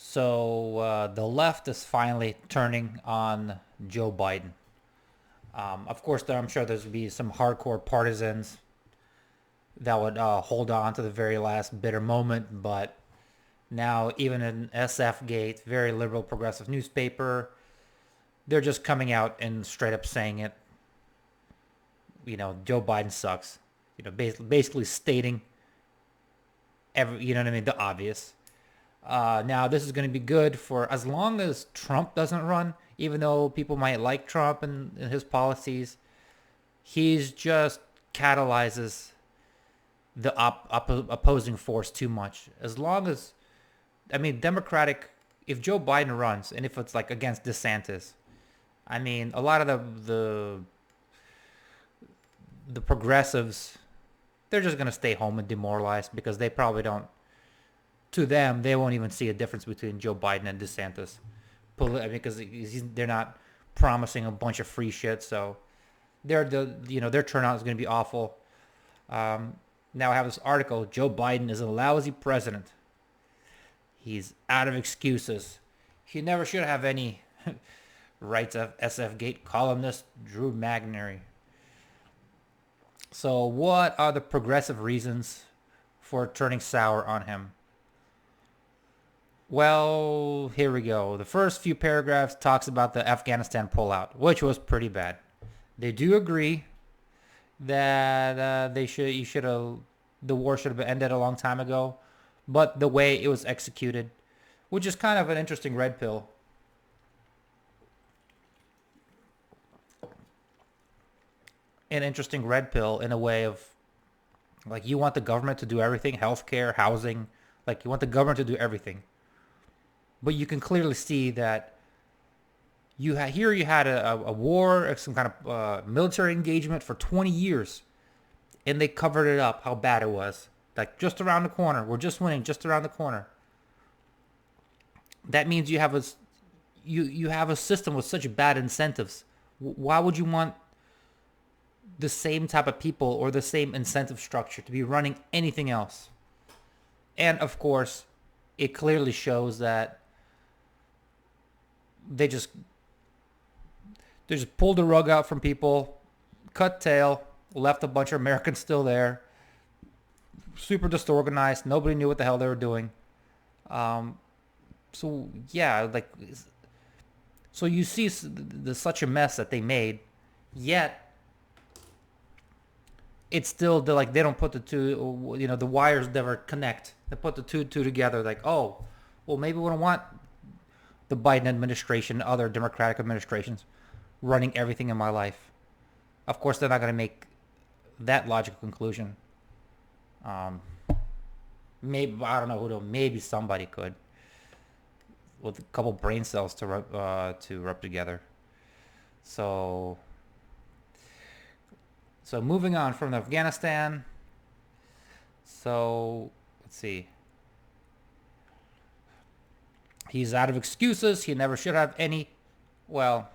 So the left is finally turning on Joe Biden. Of course, I'm sure there's going to be some hardcore partisans that would hold on to the very last bitter moment. But now, even in SF Gate, very liberal progressive newspaper, they're just coming out and straight up saying it. Joe Biden sucks. Basically stating you know what I mean, the obvious. Now, this is going to be good for as long as Trump doesn't run, even though people might like Trump and his policies. He's just catalyzes the opposing force too much. As long as, I mean, if Joe Biden runs and if it's like against DeSantis, I mean, a lot of the progressives, they're just going to stay home and demoralized because they probably don't, to them, they won't even see a difference between Joe Biden and DeSantis. Because they're not promising a bunch of free shit. So their turnout is going to be awful. Now I have this article. Joe Biden is a lousy president. He's out of excuses. He never should have any, writes SF Gate columnist Drew Magnary. So what are the progressive reasons for turning sour on him? Well, here we go. The first few paragraphs talks about the Afghanistan pullout, which was pretty bad. They do agree that the war should have been ended a long time ago, but the way it was executed, which is kind of an interesting red pill. An interesting red pill in a way of, like, you want the government to do everything, healthcare, housing, like you want the government to do everything. But you can clearly see that you had a war, some kind of military engagement for 20 years, and they covered it up how bad it was. Like, just around the corner, we're just winning, just around the corner. That means you have a system with such bad incentives. Why would you want the same type of people or the same incentive structure to be running anything else? And of course, it clearly shows that they just pulled the rug out from people, cut tail, left a bunch of Americans still there, super disorganized. Nobody knew what the hell they were doing. So yeah, like, so you see such a mess that they made, yet it's still like they don't put the two. The wires never connect. They put the two together. Like, oh, well, maybe we don't want the Biden administration, other Democratic administrations, running everything in my life. Of course, they're not going to make that logical conclusion. Maybe, I don't know who to. Maybe somebody could, with a couple brain cells to rub together. So moving on from Afghanistan. So let's see. He's out of excuses. He never should have any. Well,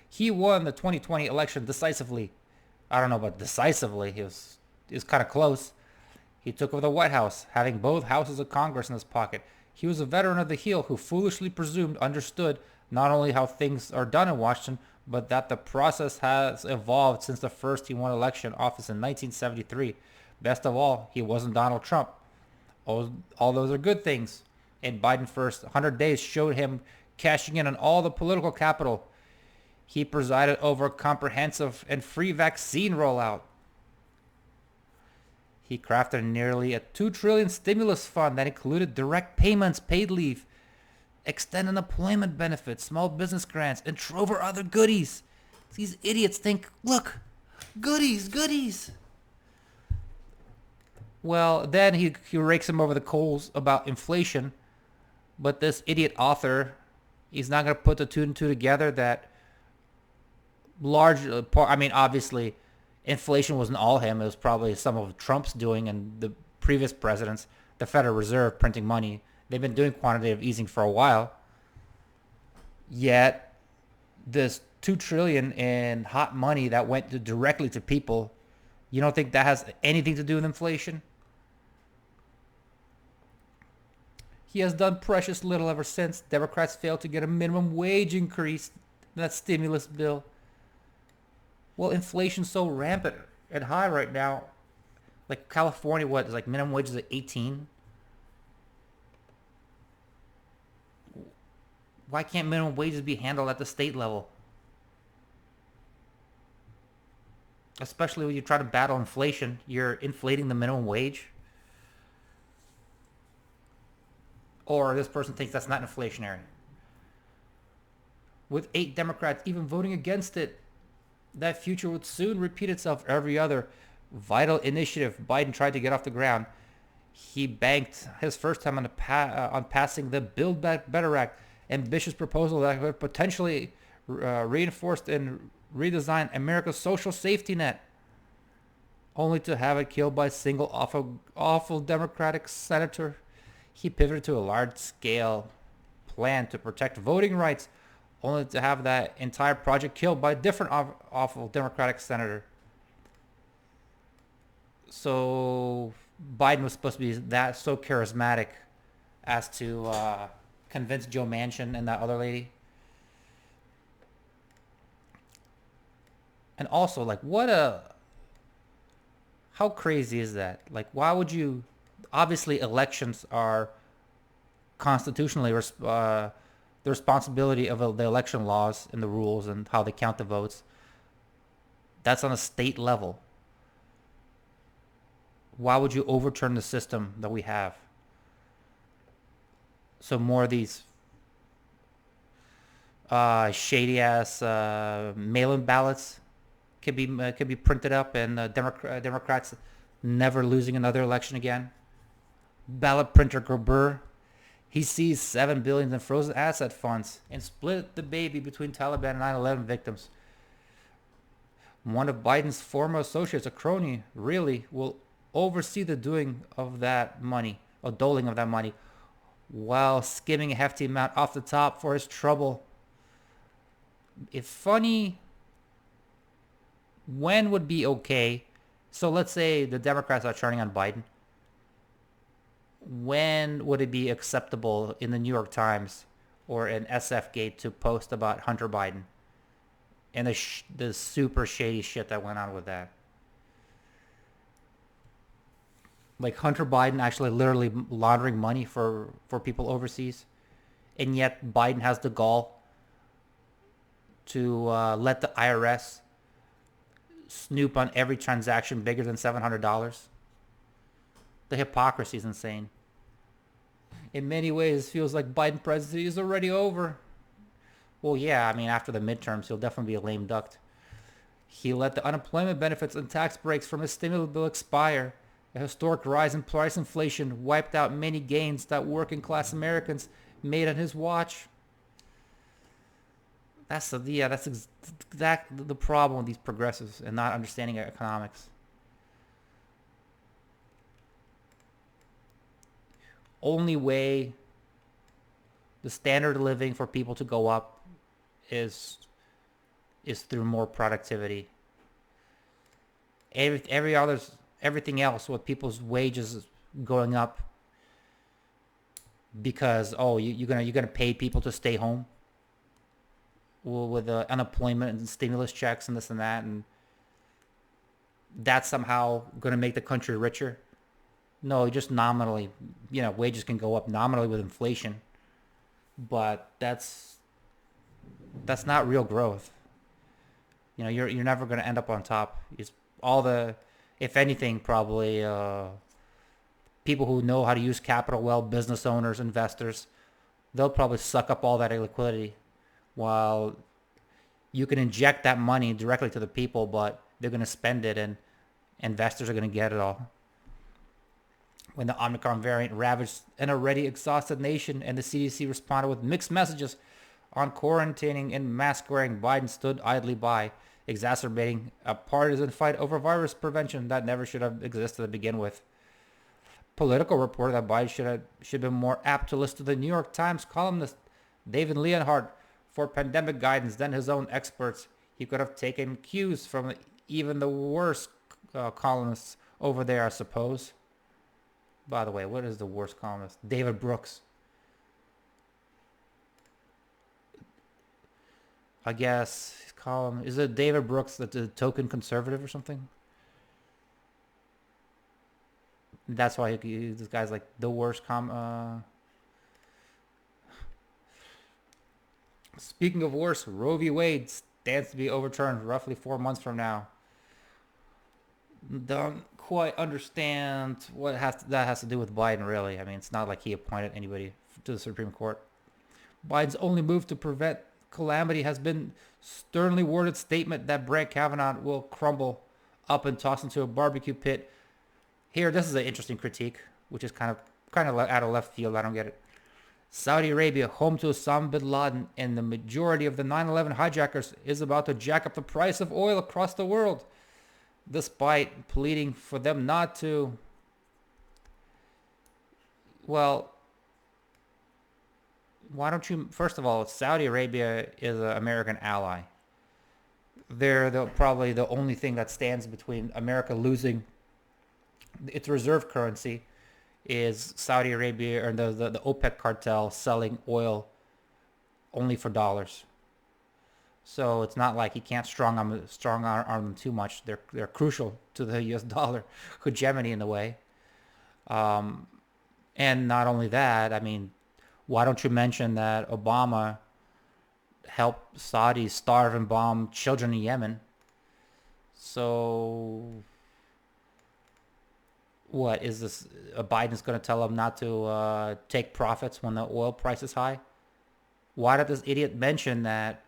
he won the 2020 election decisively. I don't know about decisively. He was kind of close. He took over the White House, having both houses of Congress in his pocket. He was a veteran of the Hill who foolishly presumed understood not only how things are done in Washington, but that the process has evolved since the first he won election office in 1973. Best of all, he wasn't Donald Trump. All those are good things. And Biden's first 100 days showed him cashing in on all the political capital. He presided over a comprehensive and free vaccine rollout. He crafted nearly a $2 trillion stimulus fund that included direct payments, paid leave, extended unemployment benefits, small business grants, and trover other goodies. These idiots think, look, goodies. Well, then he rakes him over the coals about inflation. But this idiot author, he's not going to put the two and two together that obviously, inflation wasn't all him. It was probably some of Trump's doing and the previous presidents, the Federal Reserve printing money. They've been doing quantitative easing for a while. Yet, this $2 trillion in hot money that went directly to people, you don't think that has anything to do with inflation? He has done precious little ever since Democrats failed to get a minimum wage increase in that stimulus bill. Well, inflation's so rampant and high right now. Like California, what is like minimum wage is at 18? Why can't minimum wages be handled at the state level? Especially when you try to battle inflation, you're inflating the minimum wage. Or this person thinks that's not inflationary. With 8 Democrats even voting against it, that future would soon repeat itself. Every other vital initiative Biden tried to get off the ground, he banked his first time on, on passing the Build Back Better Act, ambitious proposal that could potentially reinforce and redesign America's social safety net, only to have it killed by a single awful Democratic senator. He pivoted to a large-scale plan to protect voting rights, only to have that entire project killed by a different awful Democratic senator. So Biden was supposed to be that so charismatic as to convince Joe Manchin and that other lady. And also, like, how crazy is that? Like, why would you, obviously elections are constitutionally the responsibility of the election laws and the rules and how they count the votes. That's on a state level. Why would you overturn the system that we have? So more of these shady ass mail-in ballots could be printed up, and Democrats never losing another election again. Ballot printer Gerber, he seized $7 billion in frozen asset funds and split the baby between Taliban and 9/11 victims. One of Biden's former associates, a crony, really will oversee the doing of that money, or doling of that money, while skimming a hefty amount off the top for his trouble. It's funny, when would be okay? So let's say the Democrats are turning on Biden. When would it be acceptable in the New York Times or in SF Gate to post about Hunter Biden and the super shady shit that went on with that? Like Hunter Biden actually literally laundering money for people overseas, and yet Biden has the gall to let the IRS snoop on every transaction bigger than $700. The hypocrisy is insane. In many ways, it feels like Biden presidency is already over. Well, yeah, I mean, after the midterms, he'll definitely be a lame duck. He let the unemployment benefits and tax breaks from his stimulus bill expire. A historic rise in price inflation wiped out many gains that working class Americans made on his watch. That's exactly the problem with these progressives and not understanding economics. Only way the standard of living for people to go up is through more productivity. Everything else with people's wages going up because you're gonna pay people to stay home. Well, with the unemployment and stimulus checks and this and that, and that's somehow gonna make the country richer. No, just nominally, wages can go up nominally with inflation, but that's not real growth. You're never going to end up on top. It's if anything, probably people who know how to use capital well, business owners, investors, they'll probably suck up all that liquidity, while you can inject that money directly to the people, but they're going to spend it, and investors are going to get it all. When the Omicron variant ravaged an already exhausted nation and the CDC responded with mixed messages on quarantining and mask wearing, Biden stood idly by, exacerbating a partisan fight over virus prevention that never should have existed to begin with. Politico reported that Biden should have been more apt to listen to the New York Times columnist David Leonhardt for pandemic guidance than his own experts. He could have taken cues from even the worst columnists over there, I suppose. By the way, what is the worst columnist? David Brooks. I guess call him. Is it David Brooks, the token conservative or something? That's why this guy's like the worst Speaking of worse, Roe v. Wade stands to be overturned roughly 4 months from now. Don't quite understand what that has to do with Biden, really. I mean, it's not like he appointed anybody to the Supreme Court. Biden's only move to prevent calamity has been sternly worded statement that Brett Kavanaugh will crumble up and toss into a barbecue pit. Here, this is an interesting critique, which is kind of out of left field. I don't get it. Saudi Arabia, home to Osama bin Laden and the majority of the 9/11 hijackers, is about to jack up the price of oil across the world, despite pleading for them not to. Well, why don't you? First of all, Saudi Arabia is an American ally. They're probably the only thing that stands between America losing its reserve currency is Saudi Arabia or the OPEC cartel selling oil only for dollars. So it's not like he can't strong arm them too much. They're crucial to the U.S. dollar hegemony in a way. And not only that, I mean, why don't you mention that Obama helped Saudis starve and bomb children in Yemen? So what is this? Biden's going to tell them not to take profits when the oil price is high? Why did this idiot mention that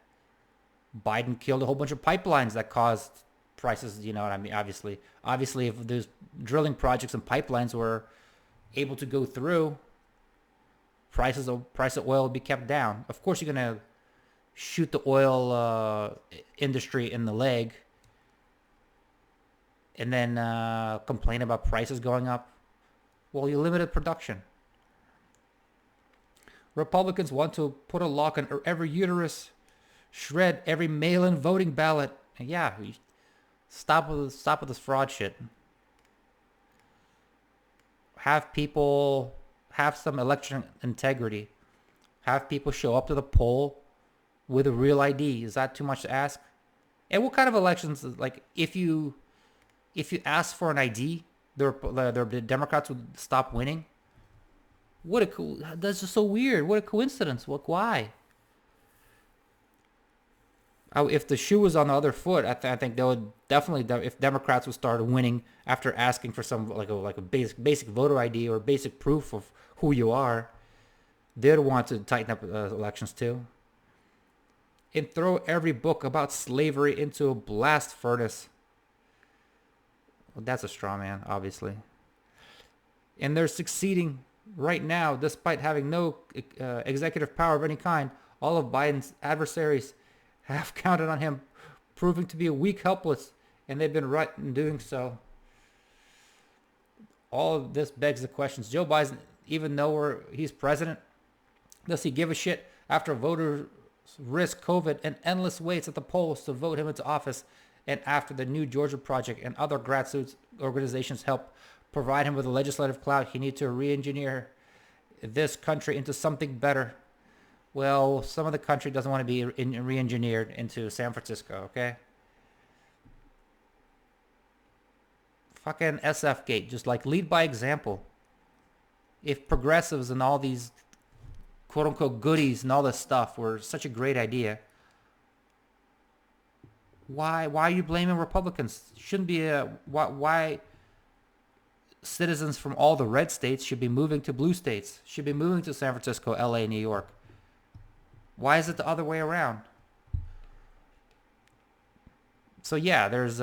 Biden killed a whole bunch of pipelines that caused prices? You know what I mean? Obviously, if those drilling projects and pipelines were able to go through, price of oil will be kept down. Of course, you're gonna shoot the oil industry in the leg and then complain about prices going up. Well, you limited production. Republicans want to put a lock on every uterus, shred every mail-in voting ballot. And yeah, stop with this fraud shit. Have people have some election integrity. Have people show up to the poll with a real ID. Is that too much to ask? And what kind of elections? Like if you ask for an ID, the Democrats would stop winning. That's just so weird. What a coincidence. Why? If the shoe was on the other foot, I think they would definitely, if Democrats would start winning after asking for some like a basic voter ID or basic proof of who you are, they'd want to tighten up elections too. And throw every book about slavery into a blast furnace. Well, that's a straw man, obviously. And they're succeeding right now, despite having no executive power of any kind. All of Biden's adversaries have counted on him, proving to be weak, helpless, and they've been right in doing so. All of this begs the questions. Joe Biden, even though he's president, does he give a shit after voters risk COVID and endless waits at the polls to vote him into office, and after the New Georgia Project and other grassroots organizations help provide him with a legislative clout, he needs to re-engineer this country into something better? Well, some of the country doesn't want to be re-engineered into San Francisco, okay? Fucking SF Gate, just like lead by example. If progressives and all these quote-unquote goodies and all this stuff were such a great idea, why are you blaming Republicans? Shouldn't be why citizens from all the red states should be moving to blue states, should be moving to San Francisco, LA, New York. Why is it the other way around? So yeah, there's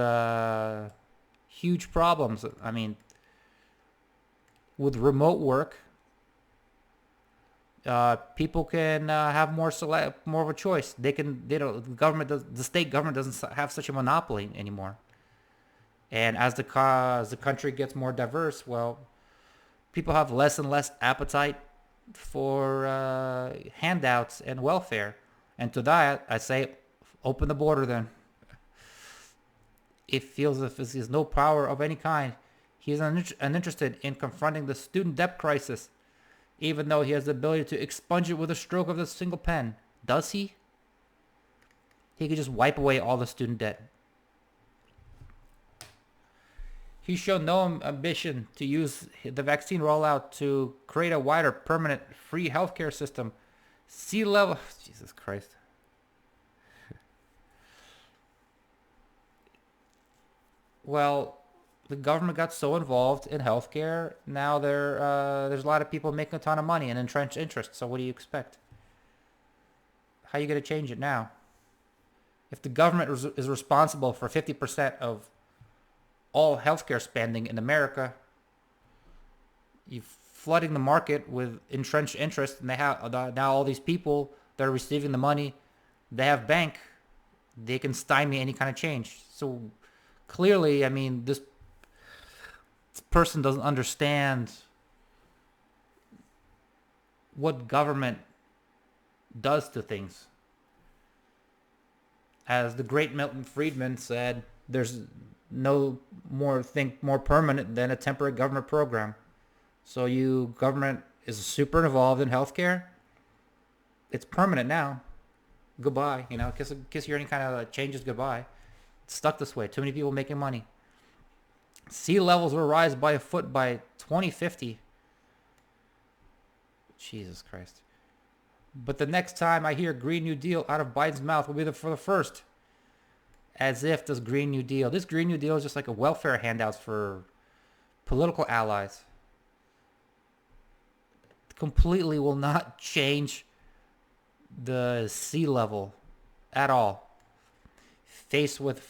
huge problems. I mean, with remote work, people can have more of a choice. The state government doesn't have such a monopoly anymore. And as the country gets more diverse, well, people have less and less appetite for handouts and welfare. And to that, I say, open the border then. It feels as if he has no power of any kind. He is uninterested in confronting the student debt crisis, even though he has the ability to expunge it with a stroke of a single pen. Does he? He could just wipe away all the student debt. He showed no ambition to use the vaccine rollout to create a wider, permanent, free healthcare system. Sea level... Jesus Christ. Well, the government got so involved in healthcare, now there's a lot of people making a ton of money and entrenched interest. So what do you expect? How are you going to change it now? If the government is responsible for 50% of all healthcare spending in America, you're flooding the market with entrenched interest, and they have now all these people that are receiving the money, they have bank, they can stymie any kind of change. So clearly, I mean, this person doesn't understand what government does to things. As the great Milton Friedman said, there's no more thing more permanent than a temporary government program. So you government is super involved in healthcare. It's permanent now. Goodbye. You know, kiss your any kind of changes goodbye. It's stuck this way. Too many people making money. Sea levels will rise by a foot by 2050. Jesus Christ. But the next time I hear Green New Deal out of Biden's mouth will be for the first. As if this Green New Deal is just like a welfare handouts for political allies. Completely will not change the sea level at all. Faced with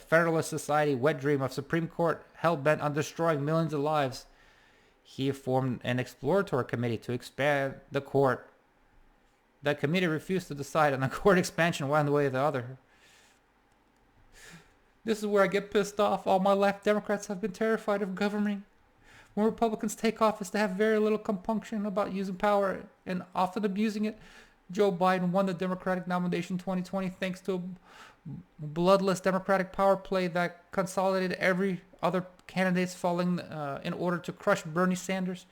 Federalist Society wet dream of Supreme Court hell-bent on destroying millions of lives, he formed an exploratory committee to expand the court. That committee refused to decide on a court expansion one way or the other. This is where I get pissed off. All my life, Democrats have been terrified of governing. When Republicans take office, they have very little compunction about using power and often abusing it. Joe Biden won the Democratic nomination 2020 thanks to a bloodless Democratic power play that consolidated every other candidate's falling in order to crush Bernie Sanders.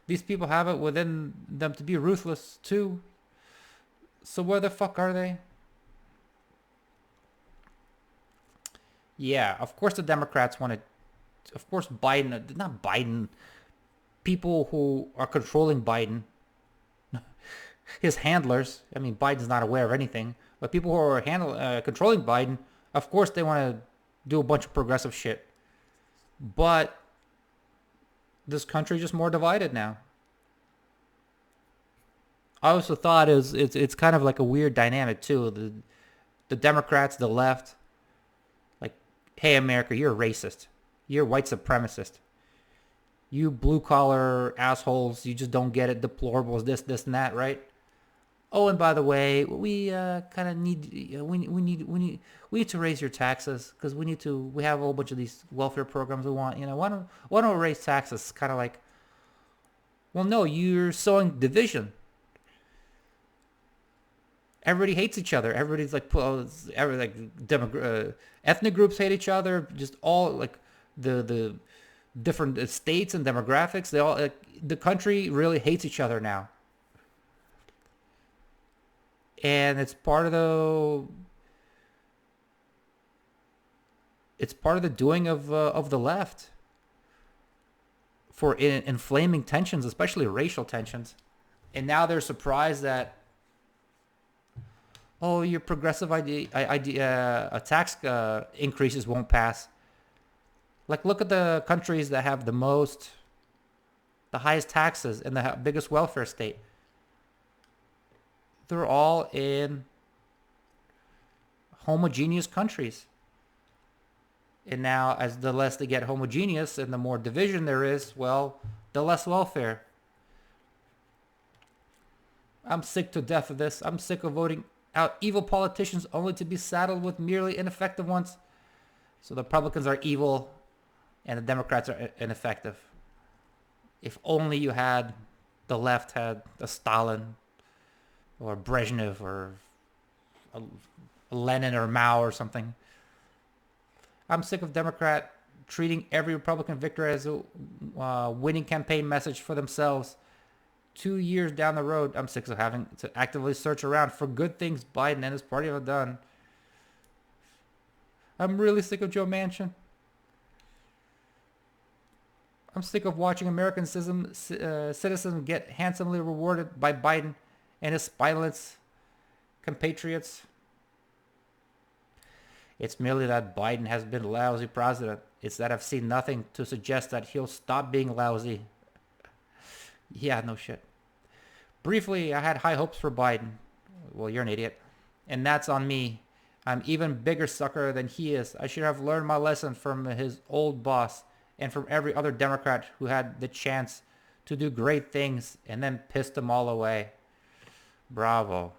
These people have it within them to be ruthless too. So where the fuck are they? Yeah, of course the Democrats want to... Of course Biden... Not Biden. People who are controlling Biden. His handlers. I mean, Biden's not aware of anything. But people who are controlling Biden, of course they want to do a bunch of progressive shit. But this country is just more divided now. I also thought it's kind of like a weird dynamic too. The Democrats, the left, like, hey America, you're a racist. You're a white supremacist. You blue collar assholes, you just don't get it, deplorables, this and that, right? Oh, and by the way, we kind of need we need to raise your taxes because we have a whole bunch of these welfare programs we want. You know, why don't we raise taxes? Kind of like, well, no, you're sowing division. Everybody hates each other. Everybody's like, ethnic groups hate each other. Just all like the different states and demographics. They all the country really hates each other now, and it's part of the doing of the left for inflaming tensions, especially racial tensions. And now they're surprised that, oh, your progressive tax increases won't pass. Like, look at the countries that have the highest taxes and the biggest welfare state. They're all in homogeneous countries. And now, as the less they get homogeneous and the more division there is, well, the less welfare. I'm sick to death of this. I'm sick of voting out evil politicians only to be saddled with merely ineffective ones. So the Republicans are evil and the Democrats are ineffective. If only the left had a Stalin or Brezhnev or a Lenin or Mao or something. I'm sick of Democrat treating every Republican victory as a winning campaign message for themselves. 2 years down the road, I'm sick of having to actively search around for good things Biden and his party have done. I'm really sick of Joe Manchin. I'm sick of watching American citizens get handsomely rewarded by Biden and his spineless compatriots. It's merely that Biden has been a lousy president. It's that I've seen nothing to suggest that he'll stop being lousy. Yeah, no shit. Briefly, I had high hopes for Biden. Well, you're an idiot. And that's on me. I'm even bigger sucker than he is. I should have learned my lesson from his old boss and from every other Democrat who had the chance to do great things and then pissed them all away. Bravo.